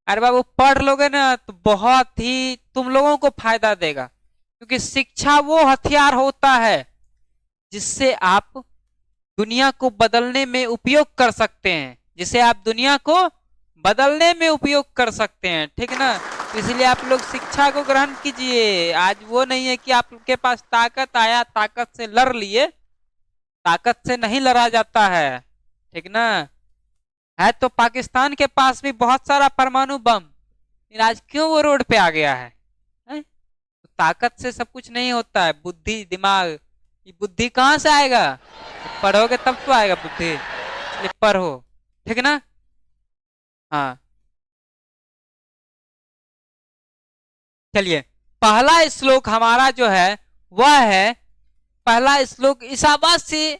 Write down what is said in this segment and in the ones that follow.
अरे बाबू पढ़ लोगे ना तो बहुत ही तुम लोगों को फायदा देगा, क्योंकि शिक्षा वो हथियार होता है जिससे आप दुनिया को बदलने में उपयोग कर सकते हैं, जिसे आप दुनिया को बदलने में उपयोग कर सकते हैं, ठीक ना। तो इसलिए आप लोग शिक्षा को ग्रहण कीजिए। आज वो नहीं है कि आपके पास ताकत आया ताकत से लड़ लिए, ताकत से नहीं लड़ा जाता है, ठीक ना। है तो पाकिस्तान के पास भी बहुत सारा परमाणु बम, लेकिन आज क्यों वो रोड पे आ गया है? तो ताकत से सब कुछ नहीं होता है, बुद्धि दिमाग, ये बुद्धि कहाँ से आएगा? पढ़ोगे तब तो आएगा बुद्धि, इसलिए पढ़ो, ठीक ना। हाँ चलिए, पहला श्लोक हमारा जो है वह है, पहला श्लोक ईशावास्य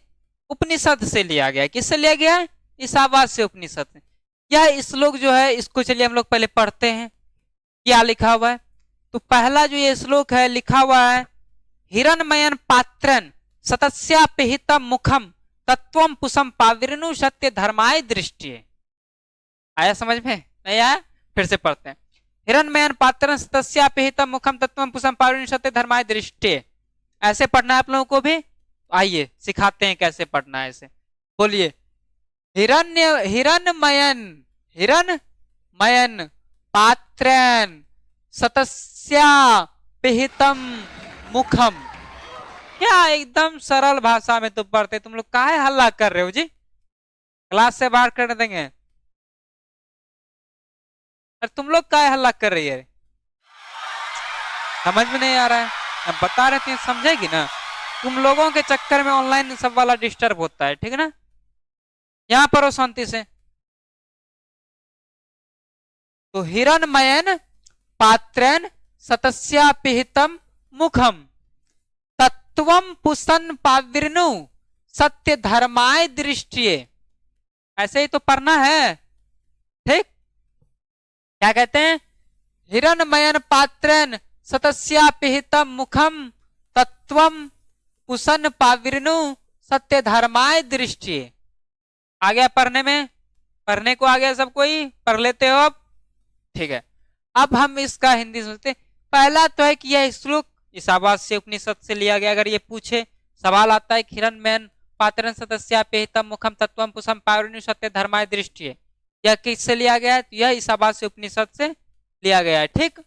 उपनिषद से लिया गया है। किससे लिया गया है? ईशावास्य उपनिषद से। यह श्लोक जो है इसको चलिए हम लोग पहले पढ़ते हैं क्या लिखा हुआ है। तो पहला जो ये श्लोक है लिखा हुआ है, हिरण्मयन पात्रन सतस्यापिहितम मुखम तत्वम पुषम पाविर्नु सत्य धर्माय दृष्टि। आया समझ में? नहीं आया? फिर से पढ़ते हैं। हिरण्मयन पात्रन सतस्यापिहितम मुखम तत्वम पुषम पाविर्नु सत्य धर्माय दृष्टि। ऐसे पढ़ना है आप लोगों को भी। आइए सिखाते हैं कैसे पढ़ना है इसे। बोलिए, हिरण्मयन हिरण्मयन पात्रन सतस्यापिहितम मुखम। क्या एकदम सरल भाषा में तो पढ़ते, तुम लोग काहे हल्ला कर रहे हो जी? क्लास से बाहर कर देंगे। और तुम लोग काहे हल्ला कर रही है? समझ में नहीं आ रहा है? हम बता रहे थे, समझेगी ना। तुम लोगों के चक्कर में ऑनलाइन सब वाला डिस्टर्ब होता है, ठीक है ना। यहां पर हो शांति से। तो हिरण्मयन पात्रन सतस्यापिहितम मुखम तत्वम पुषन पाविर्नु सत्य धर्माय दृष्टिये। ऐसे ही तो पढ़ना है, ठीक। क्या कहते हैं? हिरण्मयन पात्रन सतस्यापिहितम मुखम तत्वम पुषन पाविर्नु सत्य धर्माय दृष्टिये। आ गया पढ़ने में? पढ़ने को आ गया सब? कोई पढ़ लेते हो अब? ठीक है। अब हम इसका हिंदी सोचते। पहला तो है कि यह श्लोक ईशावास्य उपनिषद से लिया गया। अगर ये पूछे, सवाल आता है हिरण्मयन पात्रन सतस्यापिहितम मुखम तत्वम पुषम पाविर्नु सत्य धर्माय दृष्टिये, यह किससे लिया गया है? तो यह ईशावास्य उपनिषद से लिया गया है, ठीक।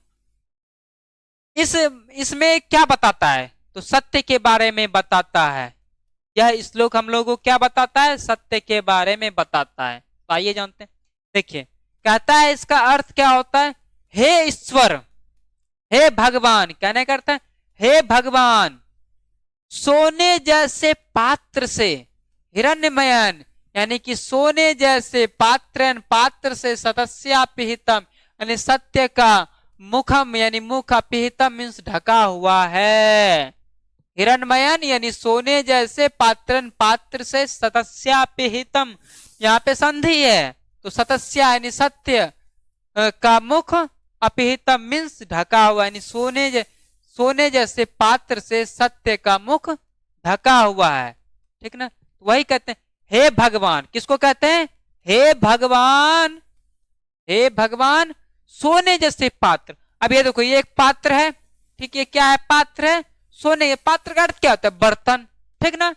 इसमें क्या बताता है? तो सत्य के बारे में बताता है। यह श्लोक हम लोगों को क्या बताता है? सत्य के बारे में बताता है। तो आइए जानते हैं। देखिए, कहता है इसका अर्थ क्या होता है? हे ईश्वर, हे भगवान। कहने का अर्थ है हे भगवान, सोने जैसे पात्र से, हिरण्मयन यानी कि सोने जैसे पात्रन, पात्र से सतस्यापिहितम यानी सत्य का, मुखम यानी मुख, अपिहितम मीन्स ढका हुआ है। हिरण्मयन यानी सोने जैसे पात्रन, पात्र से, सतस्यापिहितम यहाँ पे संधि है तो सतस्या यानी सत्य का मुख, अपिहितम मीन्स ढका हुआ, यानी सोने जैसे पात्र से सत्य का मुख ढका हुआ है, ठीक ना। वही कहते हैं हे भगवान। किसको कहते हैं? हे भगवान, हे भगवान सोने जैसे पात्र। अब ये देखो, ये एक पात्र है, ठीक। ये क्या है? पात्र है, सोने। ये पात्र का अर्थ क्या होता है? बर्तन, ठीक ना।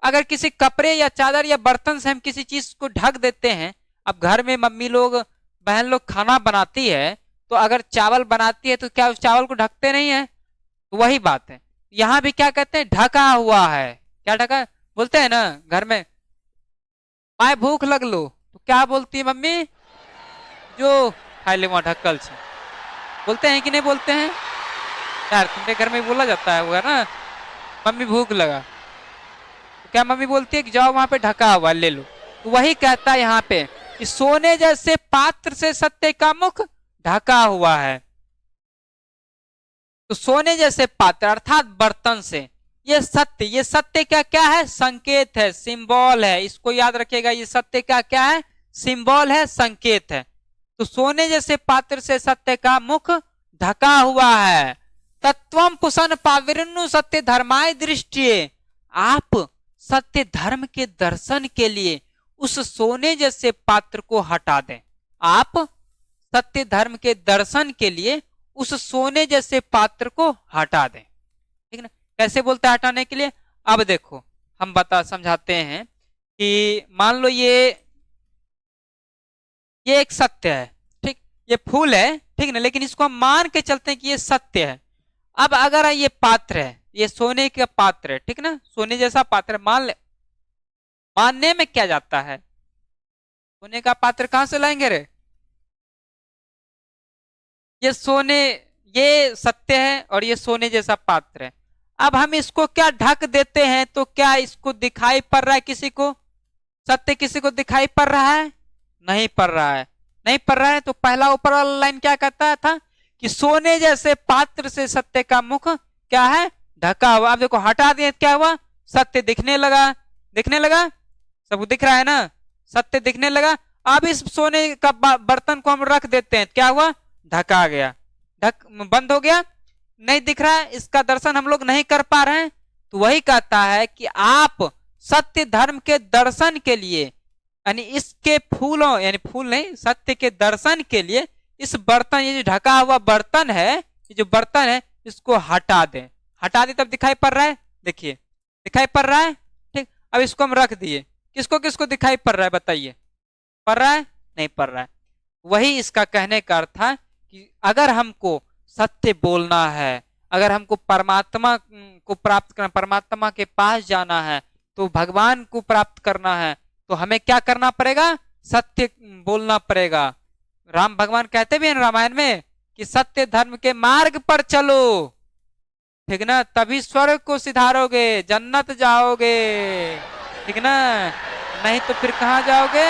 अगर किसी कपड़े या चादर या बर्तन से हम किसी चीज को ढक देते हैं, अब घर में मम्मी लोग, बहन लोग खाना बनाती है, तो अगर चावल बनाती है तो क्या उस चावल को ढकते नहीं है? तो वही बात है, यहाँ भी क्या कहते हैं? ढका हुआ है। क्या ढका? बोलते हैं ना घर में, माए भूख लग लो, तो क्या बोलती है मम्मी? जो खाई ले वहां ढक्कल से। बोलते हैं कि नहीं बोलते हैं यार? तुम्हारे घर में बोला जाता है होगा ना, मम्मी भूख लगा, तो क्या मम्मी बोलती है कि जाओ वहां पे ढका हुआ ले लो। तो वही कहता है यहाँ पे कि सोने जैसे पात्र से सत्य का मुख ढका हुआ है। तो सोने जैसे पात्र अर्थात बर्तन से ये सत्य क्या क्या है? संकेत है, सिंबल है। इसको याद रखिएगा, ये सत्य का क्या है? सिंबल है, संकेत है। तो सोने जैसे पात्र से सत्य का मुख ढका हुआ है। तत्वम पुषन पाविर्नु सत्य धर्माय दृष्टिये। आप सत्य धर्म के दर्शन के लिए उस सोने जैसे पात्र को हटा दें। आप सत्य धर्म के दर्शन के लिए उस सोने जैसे पात्र को हटा दें। ठीक ना? कैसे बोलते हैं हटाने के लिए? अब देखो हम समझाते हैं कि मान लो ये एक सत्य है, ठीक, ये फूल है, ठीक ना, लेकिन इसको हम मान के चलते हैं कि ये सत्य है। अब अगर ये पात्र है, ये सोने का पात्र है, ठीक ना, सोने जैसा पात्र है, मान ले, मानने में क्या जाता है? सोने का पात्र कहां से लाएंगे रे? ये सोने, ये सत्य है और ये सोने जैसा पात्र है। अब हम इसको क्या ढक देते हैं तो क्या इसको दिखाई पड़ रहा है किसी को? सत्य किसी को दिखाई पड़ रहा है? नहीं पड़ रहा है। नहीं पड़ रहा है तो पहला ऊपर वाला लाइन क्या कहता था कि सोने जैसे पात्र से सत्य का मुख क्या है? ढका हुआ। अब देखो हटा दिए, क्या हुआ? सत्य दिखने लगा। दिखने लगा, सब दिख रहा है ना, सत्य दिखने लगा। अब इस सोने का बर्तन को हम रख देते हैं, क्या हुआ? ढका गया, ढक बंद हो गया, नहीं दिख रहा है, इसका दर्शन हम लोग नहीं कर पा रहे हैं। तो वही कहता है कि आप सत्य धर्म के दर्शन के लिए, यानी इसके फूलों, यानी फूल नहीं, सत्य के दर्शन के लिए इस बर्तन, ये जो ढका हुआ बर्तन है, ये जो बर्तन है, इसको हटा दें। हटा दे तब दिखाई पड़ रहा है, देखिए दिखाई पड़ रहा है, ठीक। अब इसको हम रख दिए, किसको किसको दिखाई पड़ रहा है बताइए? पड़ रहा है? नहीं पड़ रहा है। वही इसका कहने का अर्थ था कि अगर हमको सत्य बोलना है, अगर हमको परमात्मा को प्राप्त करना, परमात्मा के पास जाना है, तो भगवान को प्राप्त करना है, तो हमें क्या करना पड़ेगा? सत्य बोलना पड़ेगा। राम भगवान कहते भी हैं रामायण में कि सत्य धर्म के मार्ग पर चलो, ठीक ना, तभी स्वर्ग को सिधारोगे, जन्नत जाओगे, ठीक ना, नहीं तो फिर कहां जाओगे?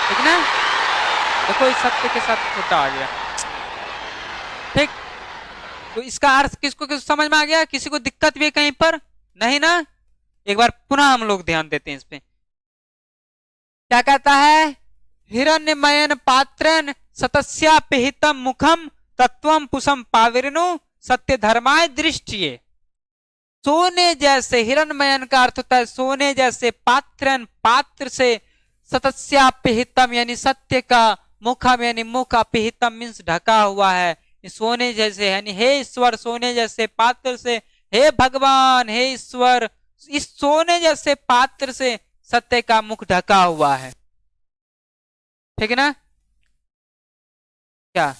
ठीक ना? देखो इस सत्य के साथ छोटा आ गया, ठीक। तो इसका अर्थ किसको किस समझ में आ गया? किसी को दिक्कत भी है कहीं पर? नहीं ना? एक बार पुनः हम लोग ध्यान देते हैं इस पे। क्या कहता है? हिरण्यमयन पात्रन सतस्यापिहितम मुखम तत्वम पुषम पाविरनु सत्य धर्माय दृष्टिये। सोने जैसे, हिरण्यमयन का अर्थ होता है सोने जैसे, पात्रन पात्र से, सतस्यापिहितम यानी सत्य का, मुखम यानी मुख, अपिहितम मीन्स ढका हुआ है, सोने जैसे, यानी हे ईश्वर सोने जैसे पात्र से, हे भगवान, हे ईश्वर, इस सोने जैसे पात्र से सत्य का मुख ढका हुआ है, ठीक है ना? क्या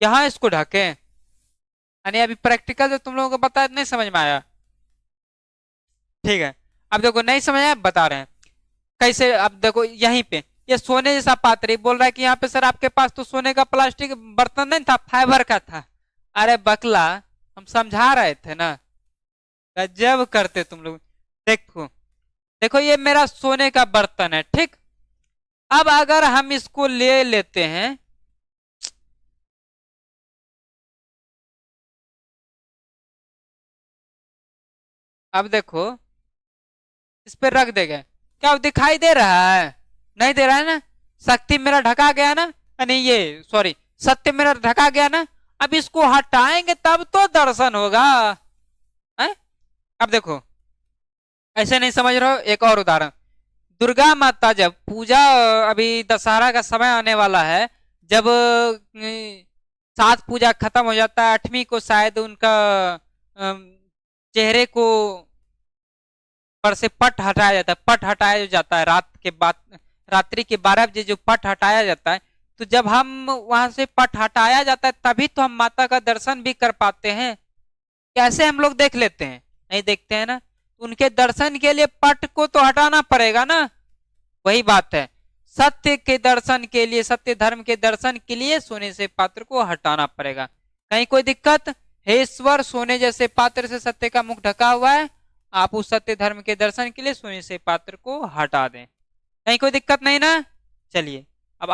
यहां इसको ढके, यानी अभी प्रैक्टिकल जो तुम लोगों को बताया नहीं समझ में आया, ठीक है। अब देखो नहीं समझ आया, बता रहे हैं कैसे। अब देखो यहीं पे ये सोने जैसा पात्र, बोल रहा है कि यहाँ पे सर आपके पास तो सोने का प्लास्टिक बर्तन नहीं था, फाइबर का था। अरे बकला, हम समझा रहे थे ना, गजब करते तुम लोग। देखो देखो ये मेरा सोने का बर्तन है, ठीक। अब अगर हम इसको ले लेते हैं, अब देखो इस पे रख देंगे, क्या वो दिखाई दे रहा है? नहीं दे रहा है ना? शक्ति मेरा ढका गया ना, नहीं ये सॉरी, सत्य मेरा ढका गया ना। अब इसको हटाएंगे तब तो दर्शन होगा, है? अब देखो ऐसे नहीं समझ रहे हो, एक और उदाहरण। दुर्गा माता जब पूजा, अभी दशहरा का समय आने वाला है, जब 7 पूजा खत्म हो जाता है, 8वीं को शायद उनका चेहरे को पर से पट हटाया जाता है, पट हटाया जाता है रात के बाद, रात्रि के 12 बजे जो पट हटाया जाता है, तो जब हम वहां से पट हटाया जाता है तभी तो हम माता का दर्शन भी कर पाते हैं। कैसे हम लोग देख लेते हैं? नहीं देखते हैं ना। उनके दर्शन के लिए पट को तो हटाना पड़ेगा ना। वही बात है, सत्य के दर्शन के लिए, सत्य धर्म के दर्शन के लिए सोने से पात्र को हटाना पड़ेगा। कहीं कोई दिक्कत? हे ईश्वर सोने जैसे पात्र से सत्य का मुख ढका हुआ है, आप उस सत्य धर्म के दर्शन के लिए सोने से पात्र को हटा दें। कहीं कोई दिक्कत नहीं ना? चलिए अब